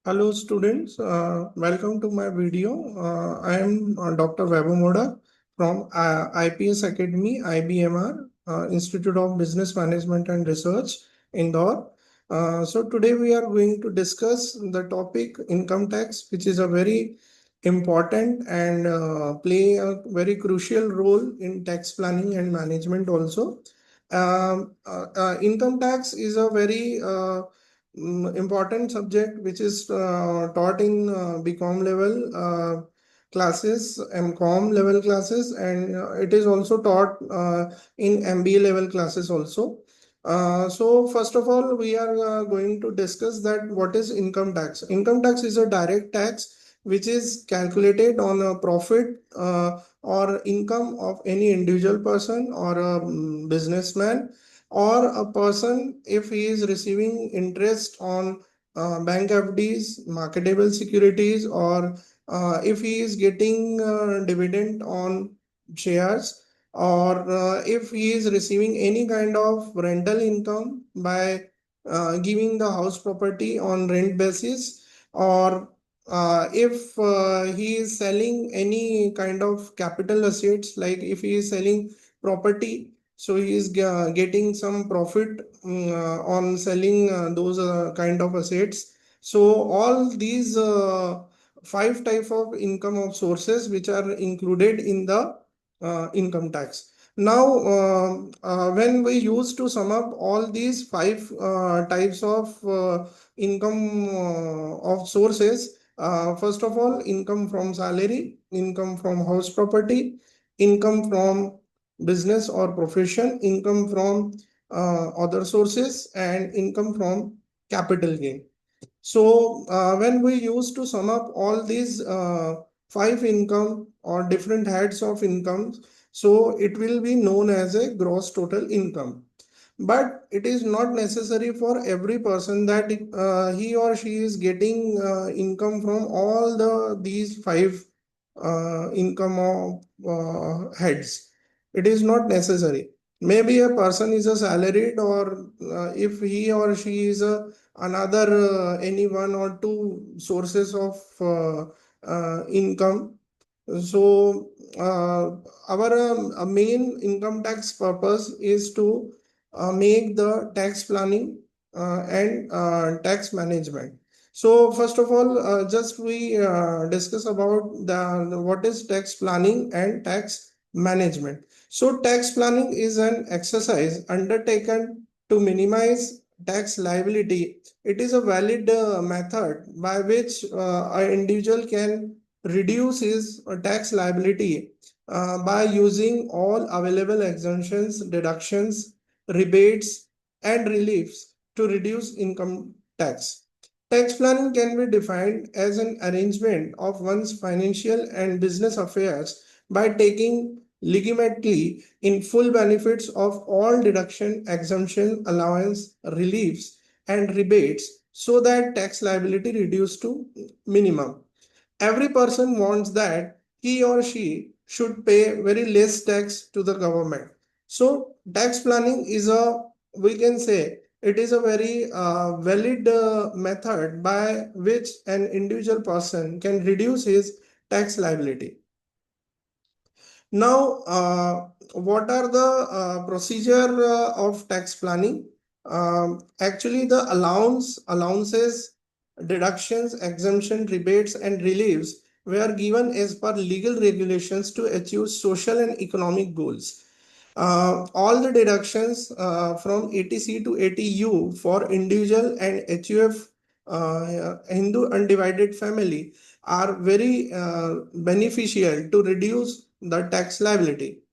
Hello students, welcome to my video. I am Dr. Vaibhav Modak from IPS Academy, IBMR, Institute of Business Management and Research, Indore. So today we are going to discuss the topic income tax, which is a very important and play a very crucial role in tax planning and management also. Income tax is a very important subject which is taught in BCom level classes, MCom level classes, and it is also taught in MBA level classes also. So first of all, we are going to discuss that what is income tax. Income tax is a direct tax which is calculated on a profit or income of any individual person or a businessman or a person if he is receiving interest on bank FDs, marketable securities, or if he is getting dividend on shares, or if he is receiving any kind of rental income by giving the house property on rent basis, or if he is selling any kind of capital assets, like if he is selling property, so he is getting some profit on selling those kind of assets. So all these five type of income of sources which are included in the income tax. Now when we use to sum up all these five types of income of sources, first of all, income from salary, income from house property, income from business or profession, income from other sources, and income from capital gain. So when we use to sum up all these five income or different heads of incomes, so it will be known as a gross total income. But it is not necessary for every person that he or she is getting income from all these five income of heads. It is not necessary. Maybe a person is a salaried, or if he or she is a another any one or two sources of income. So our main income tax purpose is to make the tax planning and tax management. So first of all, just we discuss about the what is tax planning and tax management. So tax planning is an exercise undertaken to minimize tax liability. It is a valid method by which an individual can reduce his tax liability by using all available exemptions, deductions, rebates, and reliefs to reduce income tax. Tax planning can be defined as an arrangement of one's financial and business affairs by taking legitimately in full benefits of all deduction, exemption, allowance, reliefs, and rebates so that tax liability reduced to minimum. Every person wants that he or she should pay very less tax to the government. So tax planning is a, we can say, it is a very valid method by which an individual person can reduce his tax liability. Now, what are the procedure of tax planning? Actually, the allowances, deductions, exemption, rebates, and reliefs were given as per legal regulations to achieve social and economic goals. All the deductions from ATC to ATU for individual and HUF Hindu undivided family are very beneficial to reduce the tax liability.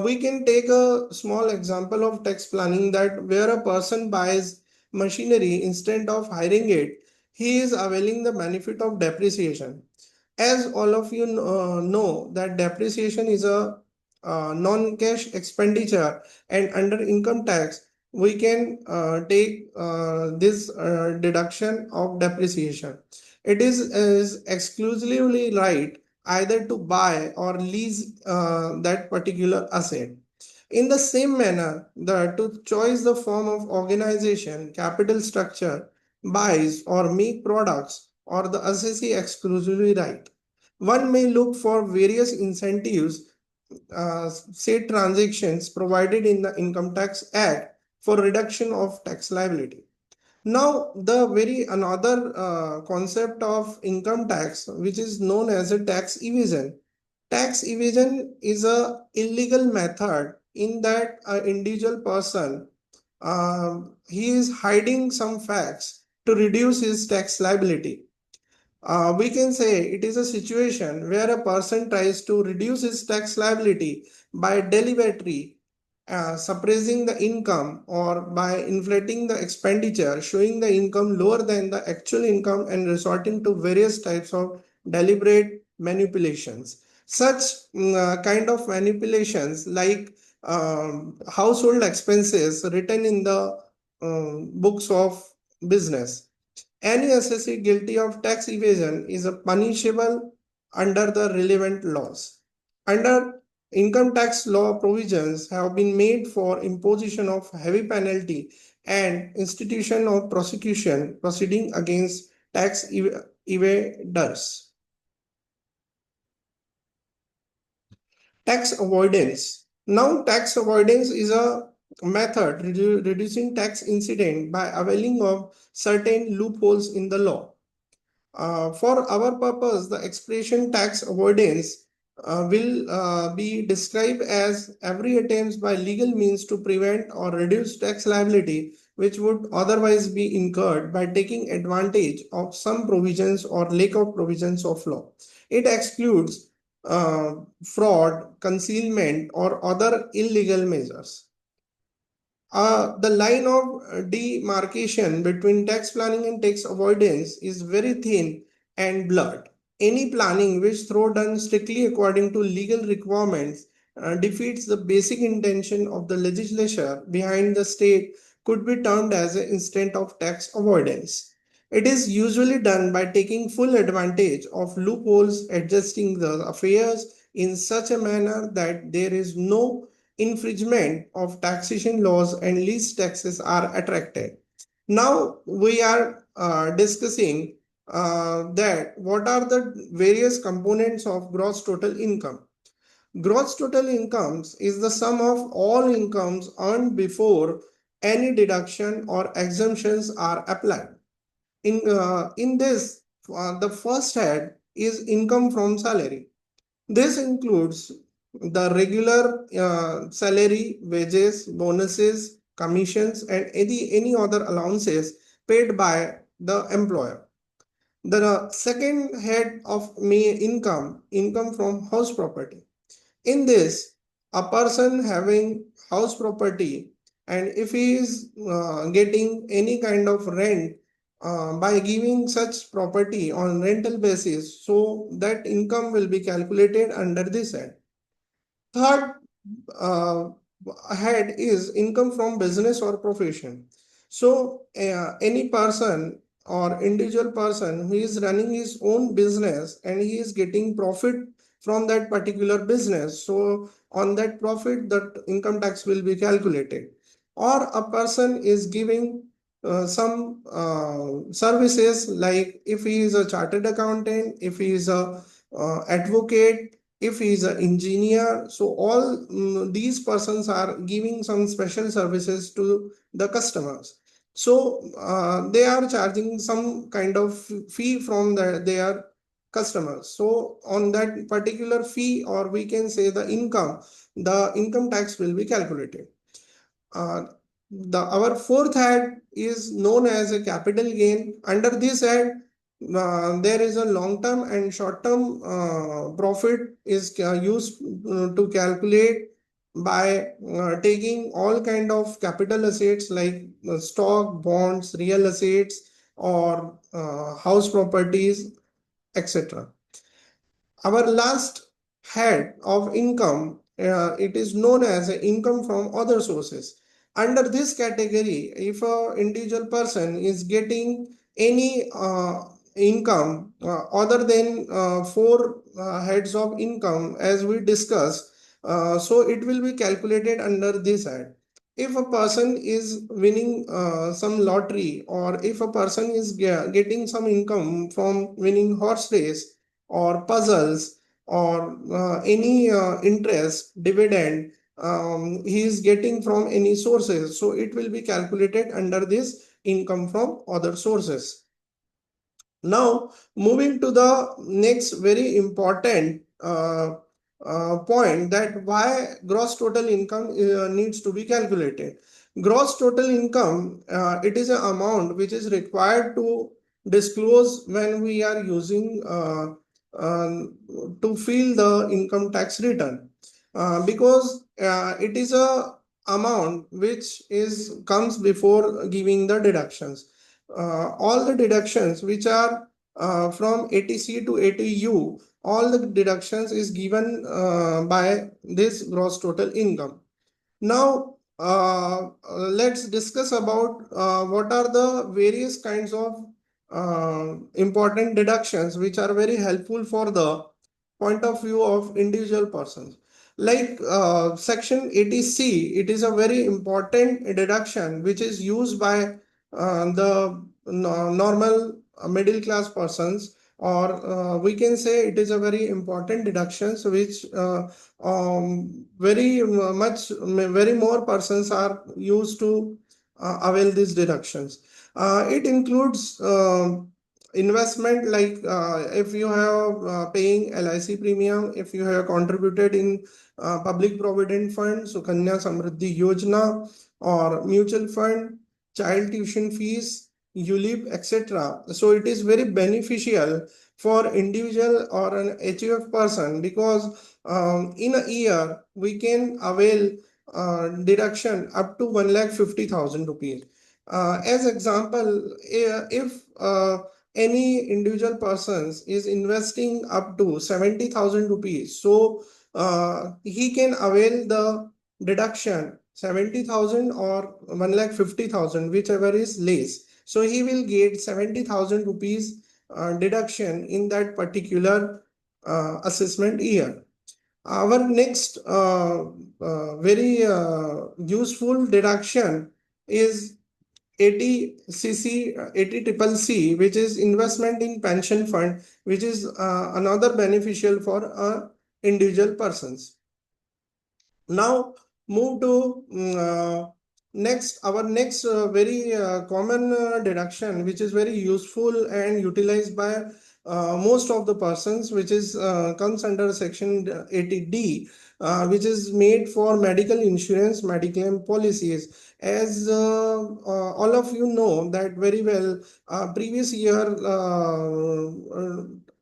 We can take a small example of tax planning that where a person buys machinery instead of hiring it, he is availing the benefit of depreciation. As all of you know that depreciation is a non-cash expenditure, and under income tax we can take this deduction of depreciation. It is exclusively right either to buy or lease that particular asset. In the same manner, to choose the form of organization, capital structure, buys or make products or the assessee exclusively right. One may look for various incentives, say transactions provided in the Income Tax Act for reduction of tax liability. Now, the very another concept of income tax, which is known as a tax evasion. Tax evasion is a illegal method in that an individual person he is hiding some facts to reduce his tax liability. We can say it is a situation where a person tries to reduce his tax liability by deliberately suppressing the income or by inflating the expenditure, showing the income lower than the actual income, and resorting to various types of deliberate manipulations. Such kind of manipulations, like household expenses written in the books of business. Any assessee guilty of tax evasion is punishable under the relevant laws. Under income tax law, provisions have been made for imposition of heavy penalty and institution of prosecution proceeding against tax evaders. Tax avoidance. Now, tax avoidance is a method reducing tax incident by availing of certain loopholes in the law. For our purpose, the expression tax avoidance will be described as every attempt by legal means to prevent or reduce tax liability which would otherwise be incurred by taking advantage of some provisions or lack of provisions of law. It excludes fraud, concealment, or other illegal measures. The line of demarcation between tax planning and tax avoidance is very thin and blurred. Any planning which, though done strictly according to legal requirements, defeats the basic intention of the legislature behind the state could be termed as an instance of tax avoidance. It is usually done by taking full advantage of loopholes, adjusting the affairs in such a manner that there is no infringement of taxation laws and least taxes are attracted. Now we are discussing that what are the various components of gross total income. Gross total incomes is the sum of all incomes earned before any deduction or exemptions are applied. In this, the first head is income from salary. This includes the regular salary, wages, bonuses, commissions, and any other allowances paid by the employer. The second head of income from house property. In this, a person having house property, and if he is getting any kind of rent by giving such property on rental basis, so that income will be calculated under this head. Third uh, head is income from business or profession. So any person or individual person who is running his own business and he is getting profit from that particular business, so on that profit that income tax will be calculated. Or a person is giving some services, like if he is a chartered accountant, if he is a advocate, if he is an engineer, so all these persons are giving some special services to the customers. So they are charging some kind of fee from their customers. So on that particular fee, or we can say the income tax will be calculated. uh, our fourth head is known as a capital gain. Under this head, there is a long term and short term profit is used to calculate by taking all kind of capital assets like stock, bonds, real assets, or house properties, etc. Our last head of income, it is known as income from other sources. Under this category, if a individual person is getting any income other than four heads of income as we discussed, so it will be calculated under this head. if a person is winning some lottery, or if a person is getting some income from winning horse race or puzzles, or any interest, dividend, he is getting from any sources, so it will be calculated under this income from other sources. Now, moving to the next very important point, that why gross total income needs to be calculated. Gross total income, it is an amount which is required to disclose when we are using to fill the income tax return, because it is a amount which is comes before giving the deductions. All the deductions which are from ATC to ATU, all the deductions is given by this gross total income. Now, let's discuss about what are the various kinds of important deductions which are very helpful for the point of view of individual persons. Like section 80C, it is a very important deduction which is used by the normal middle class persons, or we can say it is a very important deductions which very much very more persons are used to avail these deductions. It includes investment, like if you have paying LIC premium, if you have contributed in public provident fund, Sukanya Samriddhi Yojana, or mutual fund, child tuition fees, ULIP, etc. So it is very beneficial for individual or an HUF person, because in a year we can avail deduction up to 1,50,000 rupees. As example, if any individual persons is investing up to 70,000 rupees, so he can avail the deduction 70,000 or 1,50,000, whichever is less. So he will get 70,000 rupees deduction in that particular assessment year. Our next very useful deduction is 80CC, 80CCC, which is investment in pension fund, which is another beneficial for individual persons. Now move to next, our next very common deduction, which is very useful and utilized by most of the persons, which is comes under section 80D, which is made for medical insurance, mediclaim policies. As all of you know that very well, previous year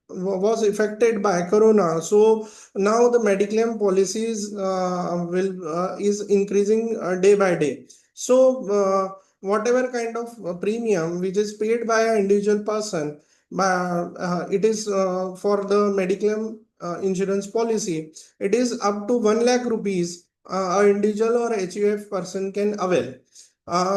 was affected by corona, so now the mediclaim policies will is increasing day by day. So whatever kind of premium which is paid by an individual person, by it is for the mediclaim insurance policy, it is up to 1 lakh rupees a individual or HUF person can avail.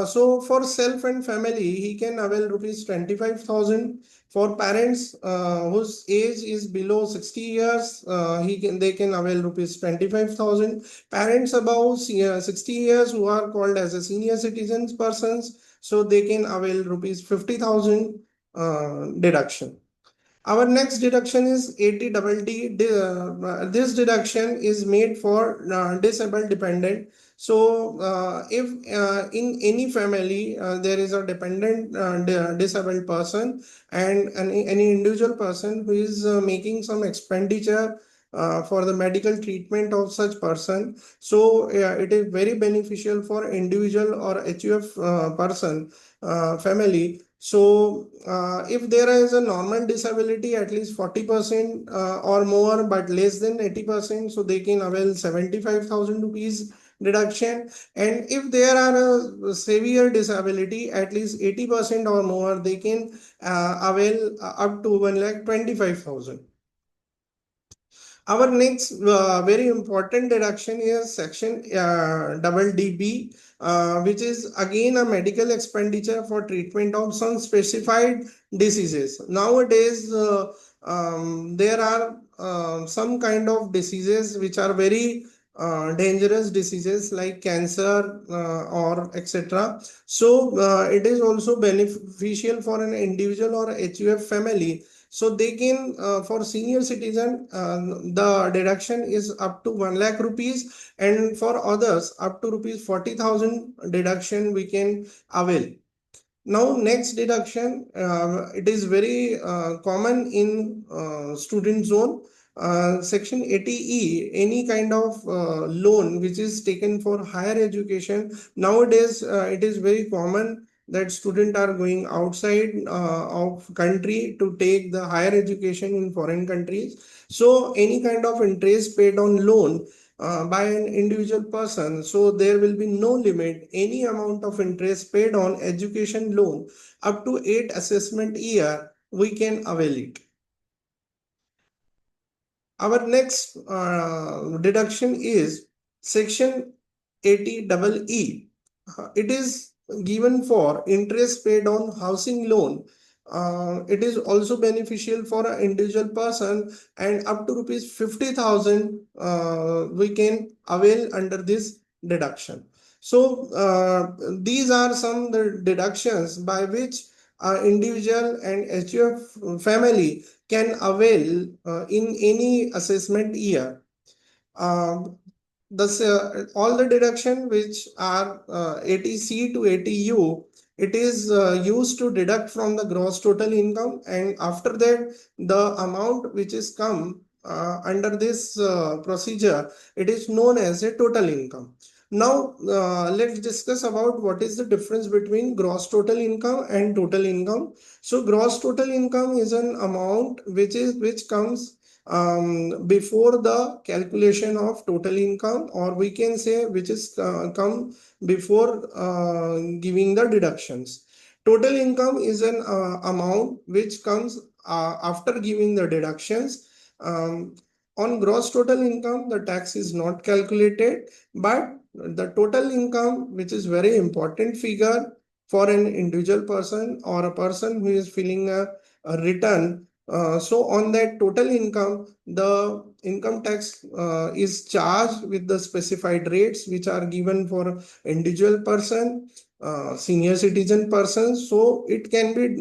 So for self and family, he can avail rupees 25,000. For parents whose age is below 60 years, they can avail rupees 25,000. Parents above 60 years who are called as a senior citizens persons, so they can avail rupees 50,000 deduction. Our next deduction is 80DD. This deduction is made for disabled dependent. So, if in any family there is a dependent disabled person, and any individual person who is making some expenditure for the medical treatment of such person, so it is very beneficial for individual or HUF person family. So if there is a normal disability at least 40% or more, but less than 80%, so they can avail 75,000 rupees deduction. And if there are a severe disability at least 80% or more, they can avail up to 1,25,000. Our next very important deduction is section double DB, which is again a medical expenditure for treatment of some specified diseases. Nowadays, there are some kind of diseases which are very dangerous diseases like cancer or etc. So it is also beneficial for an individual or HUF family. So they can, for senior citizen, the deduction is up to 1 lakh rupees, and for others up to rupees 40,000 deduction we can avail. Now, next deduction, it is very common in student zone. Section 80E, any kind of loan which is taken for higher education. Nowadays, it is very common that students are going outside of country to take the higher education in foreign countries. So, any kind of interest paid on loan by an individual person. So there will be no limit. Any amount of interest paid on education loan up to 8 assessment year, we can avail it. Our next deduction is section 80EE. It is given for interest paid on housing loan. It is also beneficial for an individual person, and up to rupees 50,000 we can avail under this deduction. So these are some the deductions by which individual and HUF family can avail in any assessment year. Um, all the deduction which are 80C to 80U, it is used to deduct from the gross total income, and after that the amount which is come under this procedure, it is known as a total income. Now let's discuss about what is the difference between gross total income and total income. So gross total income is an amount which comes before the calculation of total income, or we can say which is come before giving the deductions. Total income is an amount which comes after giving the deductions. On gross total income, the tax is not calculated, but the total income, which is very important figure for an individual person or a person who is filling a return. So on that total income, the income tax is charged with the specified rates which are given for individual person, senior citizen person. So it can be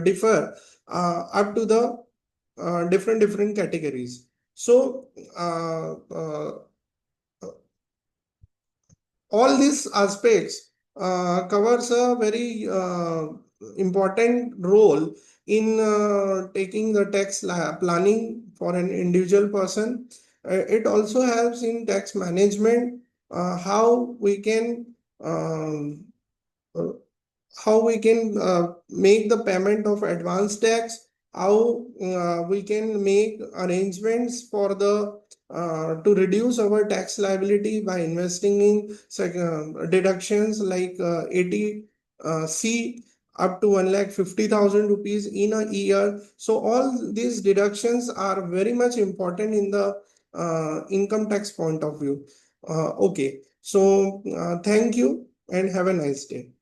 differ up to the different categories. So all these aspects covers a very important role in taking the tax planning for an individual person. It also helps in tax management, how we can um, uh, make the payment of advance tax, how we can make arrangements for the to reduce our tax liability by investing in deductions like 80C up to 1,50,000 rupees in a year. So all these deductions are very much important in the income tax point of view. Okay, so thank you and have a nice day.